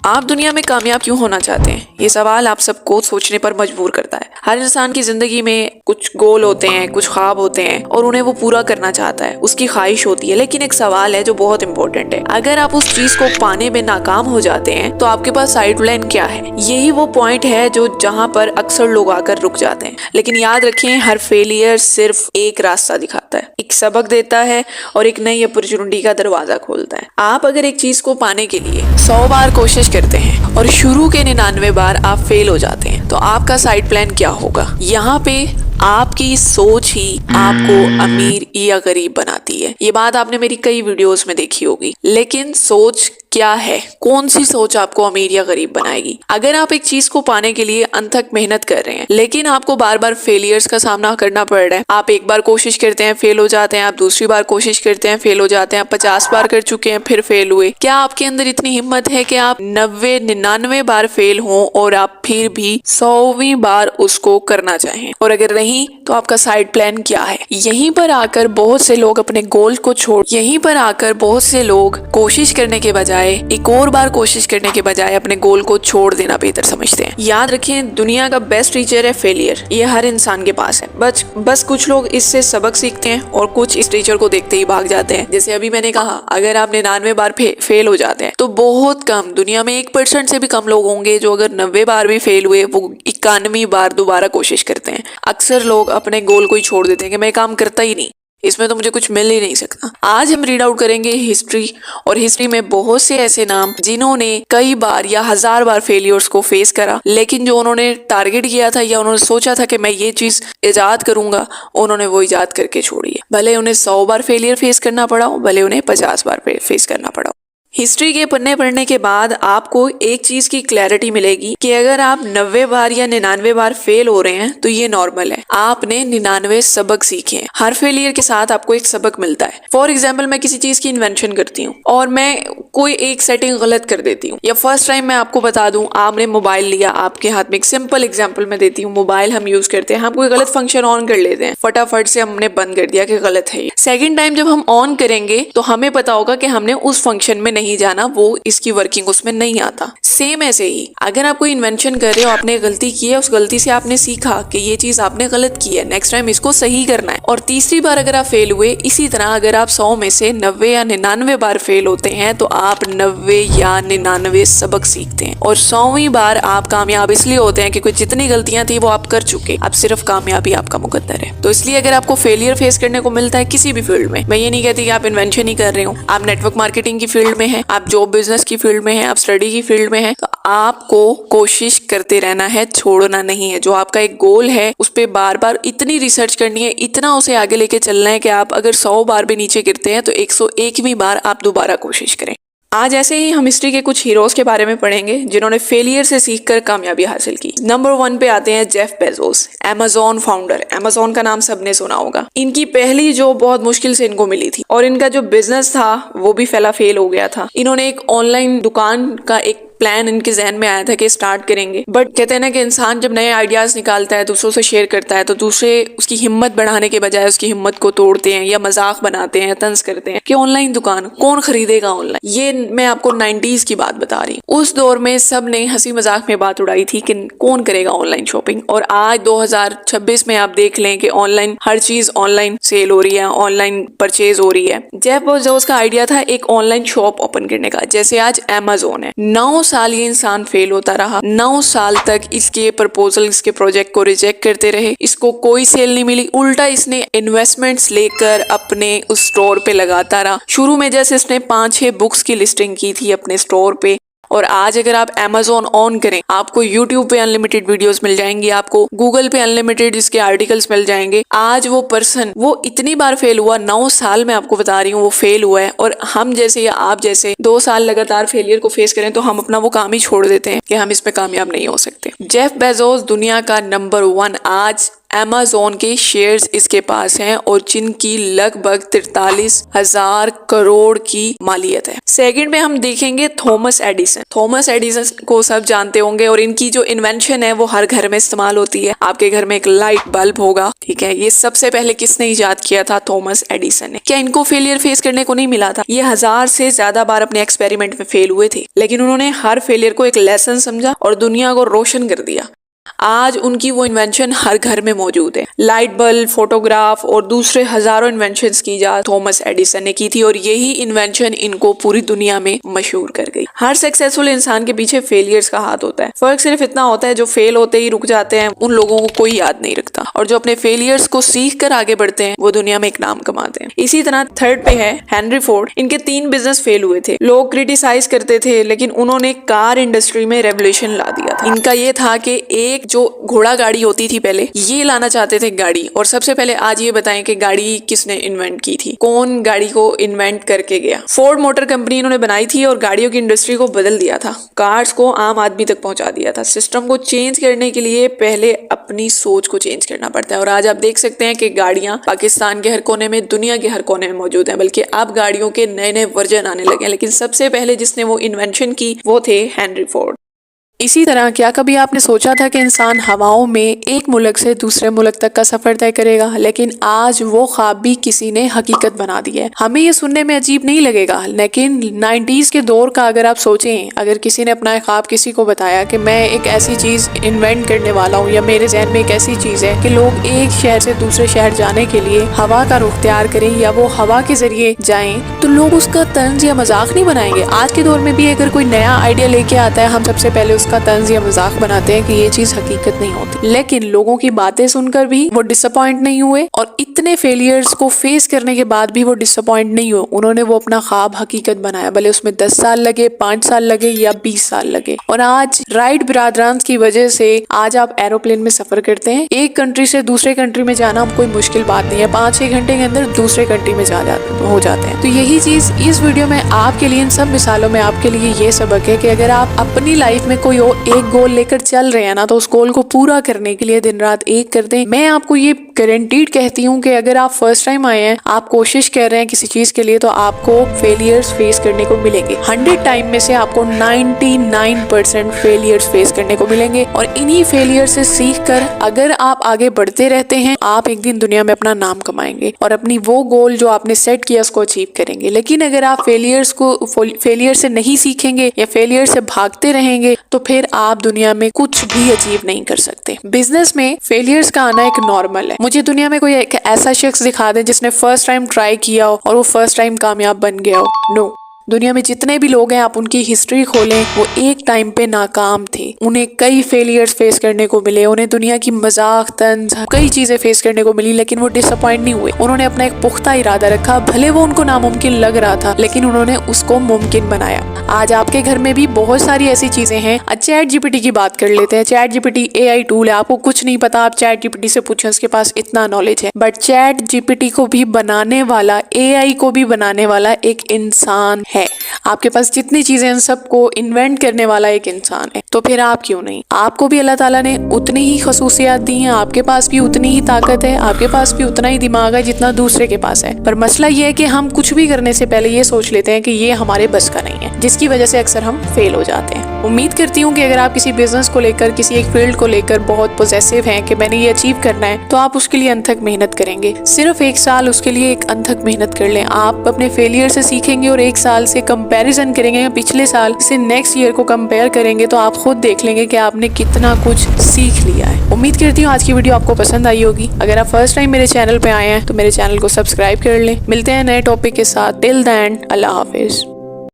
आप दुनिया में कामयाब क्यों होना चाहते हैं? ये सवाल आप सबको सोचने पर मजबूर करता है। हर इंसान की जिंदगी में कुछ गोल होते हैं, कुछ ख्वाब होते हैं और उन्हें वो पूरा करना चाहता है, उसकी ख्वाहिश होती है। लेकिन एक सवाल है जो बहुत इंपॉर्टेंट है, अगर आप उस चीज को पाने में नाकाम हो जाते हैं तो आपके पास साइड प्लान क्या है? यही वो पॉइंट है जो जहाँ पर अक्सर लोग आकर रुक जाते हैं। लेकिन याद रखें, हर फेलियर सिर्फ एक रास्ता दिखाता है, एक सबक देता है और एक नई अपॉर्चुनिटी का दरवाजा खोलता है। आप अगर एक चीज को पाने के लिए 100 बार कोशिश करते हैं और शुरू के 99 बार आप फेल हो जाते हैं तो आपका साइड प्लान क्या होगा? यहाँ पे आपकी सोच ही आपको अमीर या गरीब बनाती है। ये बात आपने मेरी कई वीडियोस में देखी होगी। लेकिन सोच क्या है? कौन सी सोच आपको अमीर या गरीब बनाएगी? अगर आप एक चीज को पाने के लिए अनथक मेहनत कर रहे हैं लेकिन आपको बार बार फेलियर्स का सामना करना पड़ रहा है, आप एक बार कोशिश करते हैं फेल हो जाते हैं, आप दूसरी बार कोशिश करते हैं फेल हो जाते हैं, आप 50 बार कर चुके हैं फिर फेल हुए, क्या आपके अंदर इतनी हिम्मत है कि आप 90 99 बार फेल हों और आप फिर भी 100वीं बार उसको करना चाहें? और अगर नहीं तो आपका साइड प्लान क्या है? यहीं पर आकर बहुत से लोग अपने गोल को कोशिश करने के बजाय, एक और बार कोशिश करने के बजाय अपने गोल को छोड़ देना बेहतर समझते हैं। याद रखें, दुनिया का बेस्ट टीचर है फेलियर। ये हर इंसान के पास है। बस कुछ लोग इससे सबक सीखते हैं और कुछ इस टीचर को देखते ही भाग जाते हैं। जैसे अभी मैंने कहा, अगर आप 99 बार फेल हो जाते हैं तो बहुत कम, दुनिया में 1% से भी कम लोग होंगे जो अगर 90 बार भी फेल हुए वो 91वीं बार दोबारा कोशिश करते हैं। अक्सर लोग अपने गोल को ही छोड़ देते हैं कि मैं काम करता ही नहीं, इसमें तो मुझे कुछ मिल ही नहीं सकता। आज हम रीड आउट करेंगे हिस्ट्री, और हिस्ट्री में बहुत से ऐसे नाम जिन्होंने कई बार या 1000 बार फेलियर्स को फेस करा, लेकिन जो उन्होंने टारगेट किया था या उन्होंने सोचा था कि मैं ये चीज इजाद करूंगा, उन्होंने वो इजाद करके छोड़ी है। भले उन्हें 100 बार फेलियर फेस करना पड़ा हो, भले उन्हें 50 बार फेस करना पड़ा हो। हिस्ट्री के पन्ने पढ़ने के बाद आपको एक चीज की क्लैरिटी मिलेगी कि अगर आप 90 बार या 99 बार फेल हो रहे हैं तो ये नॉर्मल है। आपने 99 सबक सीखे हैं। हर फेलियर के साथ आपको एक सबक मिलता है। फॉर एग्जाम्पल, मैं किसी चीज की इन्वेंशन करती हूँ और मैं कोई एक सेटिंग गलत कर देती हूँ, या फर्स्ट टाइम मैं आपको बता दूं, आपने मोबाइल लिया, आपके हाथ में, एक सिंपल एग्जाम्पल मैं देती हूँ, मोबाइल हम यूज करते हैं, हम कोई गलत फंक्शन ऑन कर लेते हैं, फटाफट से हमने बंद कर दिया कि गलत है। सेकेंड टाइम जब हम ऑन करेंगे तो हमें पता होगा कि हमने उस फंक्शन में नहीं जाना, वो इसकी वर्किंग उसमें नहीं आता। सेम ऐसे ही अगर आप कोई इन्वेंशन कर रहे हो, आपने गलती की है, उस गलती से आपने सीखा कि ये चीज आपने गलत की है, नेक्स्ट टाइम इसको सही करना है, और तीसरी बार अगर आप फेल हुए, इसी तरह अगर आप 100 में से 90 या 99 बार फेल होते हैं तो आप 90 या 99 सबक सीखते हैं, और 100वीं बार आप कामयाब इसलिए होते हैं क्योंकि जितनी गलतियां थी वो आप कर चुके, अब सिर्फ कामयाबी आपका मुकद्दर है। तो इसलिए अगर आपको फेलियर फेस करने को मिलता है किसी भी फील्ड में, मैं ये नहीं कहती कि आप इन्वेंशन ही कर रहे हो, आप नेटवर्क मार्केटिंग की फील्ड में है, आप जॉब बिजनेस की फील्ड में है, आप स्टडी की फील्ड में है, तो आपको कोशिश करते रहना है, छोड़ना नहीं है। जो आपका एक गोल है उस पे बार बार इतनी रिसर्च करनी है, इतना उसे आगे लेके चलना है कि आप अगर 100 बार भी नीचे गिरते हैं तो 101वीं बार आप दोबारा कोशिश करें। आज ऐसे ही हम हिस्ट्री के कुछ हीरोज के बारे में पढ़ेंगे जिन्होंने फेलियर से सीखकर कामयाबी हासिल की। नंबर 1 पे आते हैं Jeff Bezos, Amazon founder. Amazon का नाम सबने सुना होगा। इनकी पहली जॉब बहुत मुश्किल से इनको मिली थी और इनका जो बिजनेस था वो भी फेल हो गया था। इन्होंने एक ऑनलाइन दुकान का एक प्लान इनके जहन में आया था कि स्टार्ट करेंगे, बट कहते हैं ना कि इंसान जब नए आइडियाज निकालता है, दूसरों से शेयर करता है, तो दूसरे उसकी हिम्मत बढ़ाने के बजाय उसकी हिम्मत को तोड़ते हैं या मजाक बनाते हैं, तंज करते हैं कि ऑनलाइन दुकान कौन खरीदेगा ऑनलाइन। ये मैं आपको 90s की बात बता रही हूँ। उस दौर में सब ने हंसी मजाक में बात उड़ाई थी कि कौन करेगा ऑनलाइन शॉपिंग, और आज 2026 में आप देख लें कि ऑनलाइन हर चीज ऑनलाइन सेल हो रही है, ऑनलाइन परचेज हो रही है। जेफ बेजोस का आइडिया था एक ऑनलाइन शॉप ओपन करने का, जैसे आज अमेज़न है। 9 साल ये इंसान फेल होता रहा। 9 साल तक इसके प्रपोजल, इसके प्रोजेक्ट को रिजेक्ट करते रहे, इसको कोई सेल नहीं मिली। उल्टा इसने इन्वेस्टमेंट्स लेकर अपने उस स्टोर पे लगाता रहा। शुरू में जैसे इसने 5-6 बुक्स की लिस्टिंग की थी अपने स्टोर पे, और आज अगर आप अमेज़न ऑन करें, आपको यूट्यूब पे अनलिमिटेड वीडियोस मिल जाएंगी, आपको गूगल पे अनलिमिटेड इसके आर्टिकल्स मिल जाएंगे। आज वो पर्सन, वो इतनी बार फेल हुआ, 9 साल में आपको बता रही हूँ वो फेल हुआ है, और हम जैसे या आप जैसे 2 साल लगातार फेलियर को फेस करें तो हम अपना वो काम ही छोड़ देते हैं कि हम इसमें कामयाब नहीं हो सकते। जेफ बेजोस दुनिया का नंबर 1 आज अमेज़न के शेयर्स इसके पास हैं और जिनकी लगभग 43,000 करोड़ की मालियत है। सेकंड में हम देखेंगे थॉमस एडिसन। थॉमस एडिसन को सब जानते होंगे और इनकी जो इन्वेंशन है वो हर घर में इस्तेमाल होती है। आपके घर में एक लाइट बल्ब होगा, ठीक है। ये सबसे पहले किसने इजाद किया था? थॉमस एडिसन ने। क्या इनको फेलियर फेस करने को नहीं मिला था? ये 1000 से ज्यादा बार अपने एक्सपेरिमेंट में फेल हुए थे, लेकिन उन्होंने हर फेलियर को एक लेसन समझा और दुनिया को रोशन कर दिया। आज उनकी वो इन्वेंशन हर घर में मौजूद है। लाइट बल्ब, फोटोग्राफ और दूसरे हजारों इन्वेंशंस की इजाद थॉमस एडिसन ने की थी और यही इन्वेंशन इनको पूरी दुनिया में मशहूर कर गई। हर सक्सेसफुल इंसान के पीछे फेलियर्स का हाथ होता है। फर्क सिर्फ इतना होता है, जो फेल होते ही रुक जाते हैं उन लोगों को कोई याद नहीं रखता, और जो अपने फेलियर्स को सीख कर आगे बढ़ते हैं वो दुनिया में एक नाम कमाते हैं। इसी तरह थर्ड पे है हेनरी फोर्ड। इनके 3 बिजनेस फेल हुए थे। लोग क्रिटिसाइज करते थे, लेकिन उन्होंने कार इंडस्ट्री में रेवोल्यूशन ला दिया था। इनका ये था कि एक जो घोड़ा गाड़ी होती थी पहले, ये लाना चाहते थे गाड़ी। और सबसे पहले आज ये बताएं कि गाड़ी किसने इन्वेंट की थी, कौन गाड़ी को इन्वेंट करके गया? फोर्ड मोटर कंपनी इन्होंने बनाई थी और गाड़ियों की इंडस्ट्री को बदल दिया था। कार्स को आम आदमी तक पहुंचा दिया था। सिस्टम को चेंज करने के लिए पहले अपनी सोच को चेंज करना पड़ता है। और आज आप देख सकते हैं कि गाड़ियां पाकिस्तान के हर कोने में, दुनिया के हर कोने में मौजूद है। बल्कि अब गाड़ियों के नए नए वर्जन आने लगे हैं, लेकिन सबसे पहले जिसने वो इन्वेंशन की वो थे हेनरी फोर्ड। इसी तरह क्या कभी आपने सोचा था कि इंसान हवाओं में एक मुल्क से दूसरे मुल्क तक का सफर तय करेगा? लेकिन आज वो ख्वाब भी किसी ने हकीकत बना दी है। हमें ये सुनने में अजीब नहीं लगेगा, लेकिन 90s के दौर का अगर आप सोचें, अगर किसी ने अपना ख्वाब किसी को बताया कि मैं एक ऐसी चीज इन्वेंट करने वाला हूँ, या मेरे जहन में एक ऐसी चीज है कि लोग एक शहर से दूसरे शहर जाने के लिए हवा का रुख इख्तियार करें या वो हवा के जरिए जाएं, तो लोग उसका तंज या मजाक नहीं बनाएंगे। आज के दौर में भी अगर कोई नया आइडिया लेके आता है, हम सबसे पहले उसका तंज या मजाक बनाते हैं कि ये चीज हकीकत नहीं होती। लेकिन लोगों की बातें सुनकर भी वो डिसअपॉइंट नहीं हुए, और इतने फेलियर्स को फेस करने के बाद भी वो डिसअपॉइंट नहीं हुए। उन्होंने वो अपना ख्वाब हकीकत बनाया, भले उसमें 10 साल लगे, 5 साल लगे या 20 साल लगे। और आज राइट बिरादरान की वजह से आज आप एरोप्लेन में सफर करते हैं। एक कंट्री से दूसरे कंट्री में जाना कोई मुश्किल बात नहीं है, 5-6 घंटे के अंदर दूसरे कंट्री में हो जाते हैं। तो यही चीज इस वीडियो में आपके लिए, इन सब मिसालों में आपके लिए ये सबक है कि अगर आप अपनी लाइफ में कोई एक गोल लेकर चल रहे हैं ना, तो उस गोल को पूरा करने के लिए दिन रात एक कर दें। मैं आपको ये गारंटीड कहती हूँ कि अगर आप फर्स्ट टाइम आए हैं, आप कोशिश कर रहे हैं किसी चीज के लिए, तो आपको फेलियर्स फेस करने को मिलेंगे। 100 टाइम में से आपको 99% फेलियर्स फेस करने को मिलेंगे, और इन्हीं फेलियर से सीख कर अगर आप आगे बढ़ते रहते हैं, आप एक दिन दुनिया में अपना नाम कमाएंगे और अपनी वो गोल जो आपने सेट किया उसको अचीव करेंगे। लेकिन अगर आप फेलियर से नहीं सीखेंगे या फेलियर से भागते रहेंगे, तो फिर आप दुनिया में कुछ भी अचीव नहीं कर सकते। बिजनेस में फेलियर्स का आना एक नॉर्मल है। मुझे दुनिया में कोई एक ऐसा शख्स दिखा दे जिसने फर्स्ट टाइम ट्राई किया हो और वो फर्स्ट टाइम कामयाब बन गया हो। नो। दुनिया में जितने भी लोग हैं, आप उनकी हिस्ट्री खोलें, वो एक टाइम पे नाकाम थे। उन्हें कई फेलियर्स फेस करने को मिले, उन्हें दुनिया की मजाक, तंज, कई चीजें फेस करने को मिली, लेकिन वो डिसअपॉइंट नहीं हुए। उन्होंने अपना एक पुख्ता इरादा रखा, भले वो उनको नामुमकिन लग रहा था, लेकिन उन्होंने उसको मुमकिन बनाया। आज आपके घर में भी बहुत सारी ऐसी चीजें हैं। चैट जीपीटी की बात कर लेते हैं। चैट जीपीटी AI टूल है, आपको कुछ नहीं पता, आप चैट जीपीटी से पूछें, उसके पास इतना नॉलेज है। बट चैट जीपीटी को भी बनाने वाला, AI को भी बनाने वाला एक इंसान है। आपके पास जितनी चीजें हैं, सबको इन्वेंट करने वाला एक इंसान है। तो फिर आप क्यों नहीं? आपको भी अल्लाह ताला ने उतनी ही खसूसियात दी हैं, आपके पास भी उतनी ही ताकत है, आपके पास भी उतना ही दिमाग है जितना दूसरे के पास है। पर मसला ये है कि हम कुछ भी करने से पहले ये सोच लेते हैं कि ये हमारे बस का नहीं है, जिसकी वजह से अक्सर हम फेल हो जाते हैं। उम्मीद करती हूँ कि अगर आप किसी बिजनेस को लेकर, किसी एक फील्ड को लेकर बहुत पॉजिटिव हैं कि मैंने ये अचीव करना है, तो आप उसके लिए अनथक मेहनत करेंगे। सिर्फ 1 साल उसके लिए एक अनथक मेहनत कर लें। आप अपने फेलियर से सीखेंगे और 1 साल से कंपैरिजन करेंगे, पिछले साल से नेक्स्ट ईयर को कंपेयर करेंगे, तो आप खुद देख लेंगे कि आपने कितना कुछ सीख लिया है। उम्मीद करती हूँ आज की वीडियो आपको पसंद आई होगी। अगर आप फर्स्ट टाइम मेरे चैनल पे आए हैं तो मेरे चैनल को सब्सक्राइब कर लें। मिलते हैं नए टॉपिक के साथ। टिल देन, अल्लाह हाफिज।